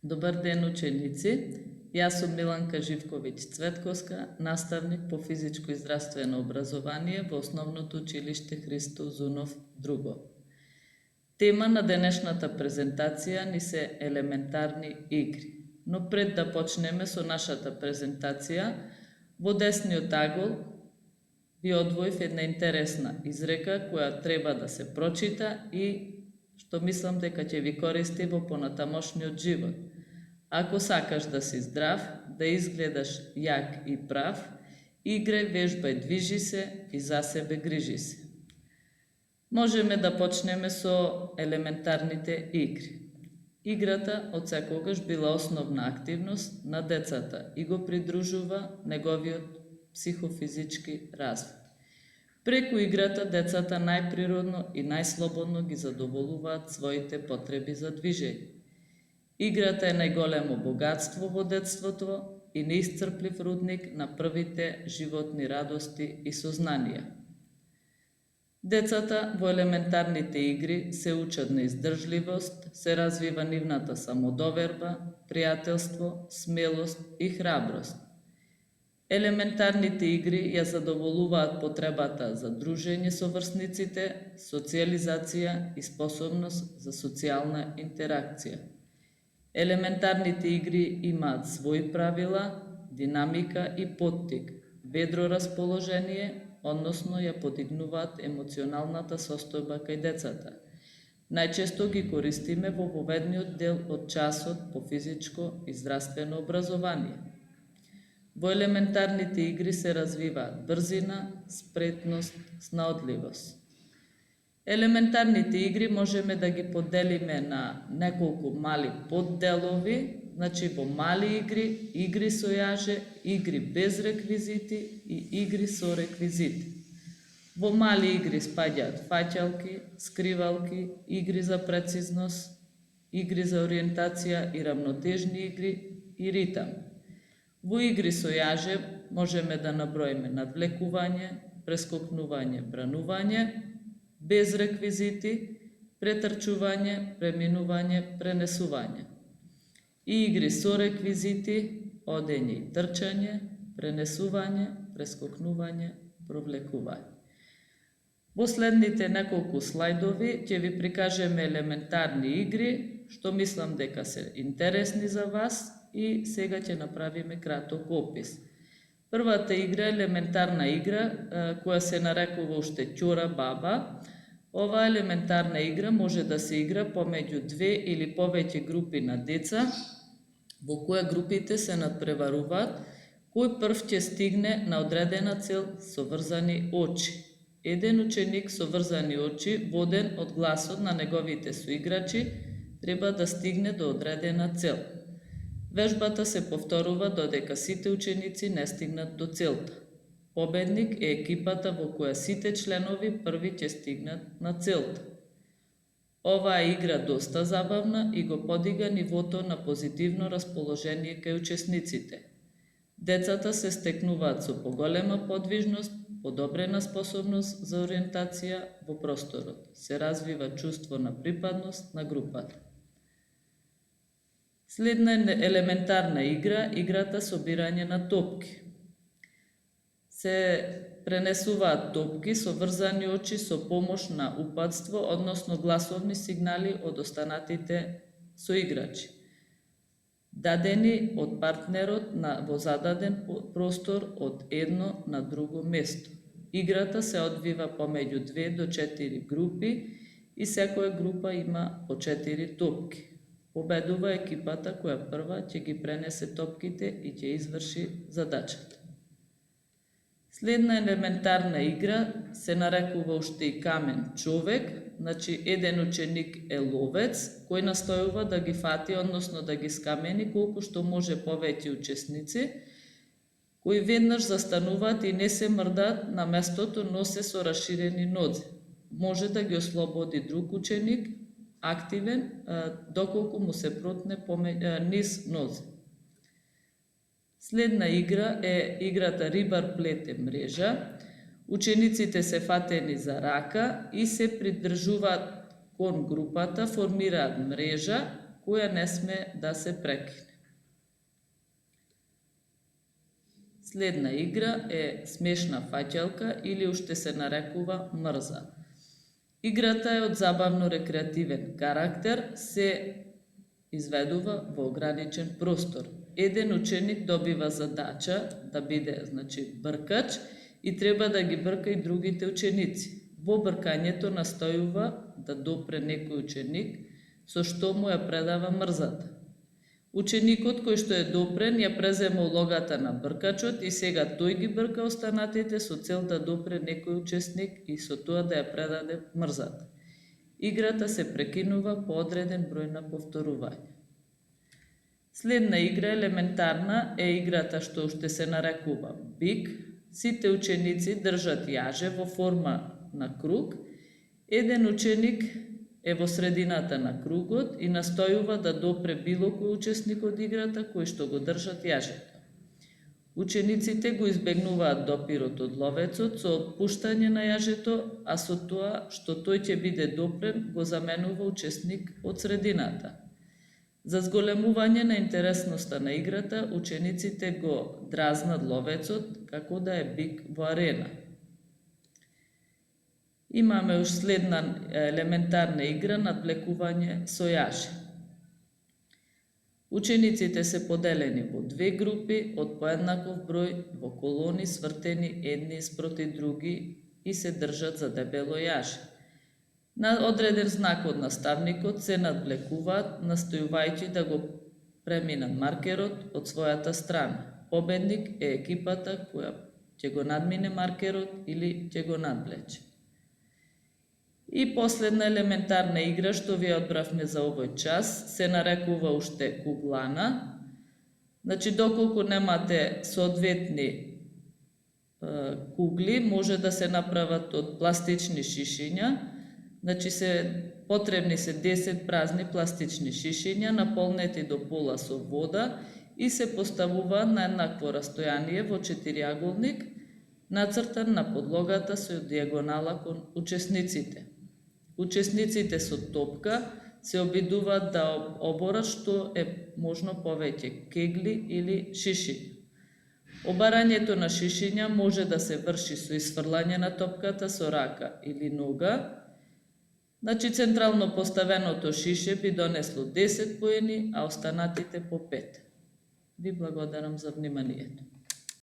Добар ден, ученици! Јас сум Миланка Живковиќ Цветковска, наставник по физичко и здравствено образование во Основното училиште Христо Узунов II. Тема на денешната презентација ни се елементарни игри. Но пред да почнеме со нашата презентација, во десниот агол ви одвоив една интересна изрека која треба да се прочита и што мислам дека ќе ви користи во понатамошниот живот. Ако сакаш да си здрав, да изгледаш јак и прав, играј, вежбај, движи се и за себе грижи се. Можеме да почнеме со елементарните игри. Играта од секогаш била основна активност на децата и го придружува неговиот психофизички развој. Преку играта децата најприродно и најслободно ги задоволуваат своите потреби за движење. Играта е најголемо богатство во детството и неисцрплив рудник на првите животни радости и сознанија. Децата во елементарните игри се учат на издржливост, се развива нивната самодоверба, пријателство, смелост и храброст. Елементарните игри ја задоволуваат потребата за дружење со врсниците, социализација и способност за социјална интеракција. Елементарните игри имаат своји правила, динамика и поттик, ведро расположение, односно ја подигнуваат емоционалната состојба кај децата. Најчесто ги користиме во воведниот дел од часот по физичко и здравствено образование. Во елементарните игри се развиваат брзина, спретност, снаодливост. Елементарните игри можеме да ги поделиме на неколку мали подделови, значи во мали игри, игри со јаже, игри без реквизити и игри со реквизити. Во мали игри спаѓаат фаќалки, скривалки, игри за прецизност, игри за ориентација и рамнотежни игри и ритам. Во игри со јаже можеме да наброиме надвлекување, прескокнување, бранување, без реквизити, претрчување, преминување, пренесување. И игри со реквизити, одење и трчање, пренесување, прескокнување, провлекување. Во следните неколку слајдови ќе ви прикажеме елементарни игри, што мислам дека се интересни за вас и сега ќе направиме краток опис. Првата игра е елементарна игра која се нарекува уште ќора баба. Оваа елементарна игра може да се игра помеѓу две или повеќе групи на деца, во која групите се надпреваруваат кој прв ќе стигне на одредена цел со врзани очи. Еден ученик со врзани очи, воден од гласот на неговите соиграчи, треба да стигне до одредена цел. Вежбата се повторува додека сите ученици не стигнат до целта. Победник е екипата во која сите членови први ќе стигнат на целта. Оваа игра доста забавна и го подига нивото на позитивно расположение кај учесниците. Децата се стекнуваат со поголема подвижност, подобрена способност за ориентација во просторот. Се развива чувство на припадност на групата. Следна елементарна игра, играта собирање на топки. Се пренесуваат топки со врзани очи со помош на упатство, односно гласовни сигнали од останатите соиграчи, дадени од партнерот во зададен простор од едно на друго место. Играта се одвива помеѓу 2 до 4 групи и секоја група има по 4 топки. Победува екипата која прва ќе ги пренесе топките и ќе изврши задачата. Следна елементарна игра се нарекува уште и камен човек, значи еден ученик е ловец кој настојува да ги фати, односно да ги скамени колку што може повеќе учесници, кои веднаш застануваат и не се мрдаат на местото, но се со расширени нозе. Може да ги ослободи друг ученик, активен, доколку му се протне низ нозе. Следна игра е играта рибар плете мрежа. Учениците се фатени за рака и се придржуваат кон групата, формираат мрежа која не сме да се прекине. Следна игра е смешна фаќалка или уште се нарекува мрза. Играта е од забавно-рекреативен карактер, се изведува во ограничен простор. Еден ученик добива задача да биде, бркач и треба да ги брка и другите ученици. Во бркањето настојува да допре некој ученик со што му ја предава мрзата. Ученикот кој што е допрен ја презема улогата на бркачот и сега тој ги брка останатите со цел да допре некој учесник и со тоа да ја предаде мрзата. Играта се прекинува по одреден број на повторувања. Следна игра елементарна е играта што уште се нарекува бик. Сите ученици држат јаже во форма на круг. Еден ученик е во средината на кругот и настојува да допре било кој учесник од играта кој што го држат јажето. Учениците го избегнуваат допирот од ловецот со отпуштање на јажето, а со тоа што тој ќе биде допрен го заменува учесник од средината. За зголемување на интересноста на играта, учениците го дразнат ловецот како да е бик во арена. Имаме уж следна елементарна игра надвлекување со јаже. Учениците се поделени во две групи од поеднаков број во колони свртени едни спроти други и се држат за дебело јаже. На одреден знак од наставникот се надвлекуваат, настојувајќи да го преминат маркерот од својата страна. Победник е екипата која ќе го надмине маркерот или ќе го надвлече. И последна елементарна игра што ви одбравме за овој час се нарекува уште куглана. Доколку немате соодветни кугли, може да се направат од пластични шишиња. Потребни се 10 празни пластични шишиња, наполнети до пола со вода и се поставува на еднакво растојание во четириаголник, нацртан на подлогата со дијагонала кон учесниците. Учесниците со топка се обидуваат да оборат што е можно повеќе кегли или шишиња. Обарањето на шишиња може да се врши со исфрлање на топката со рака или нога. Централно поставеното шише би донесло 10 поени, а останатите по 5. Ви благодарам за вниманието.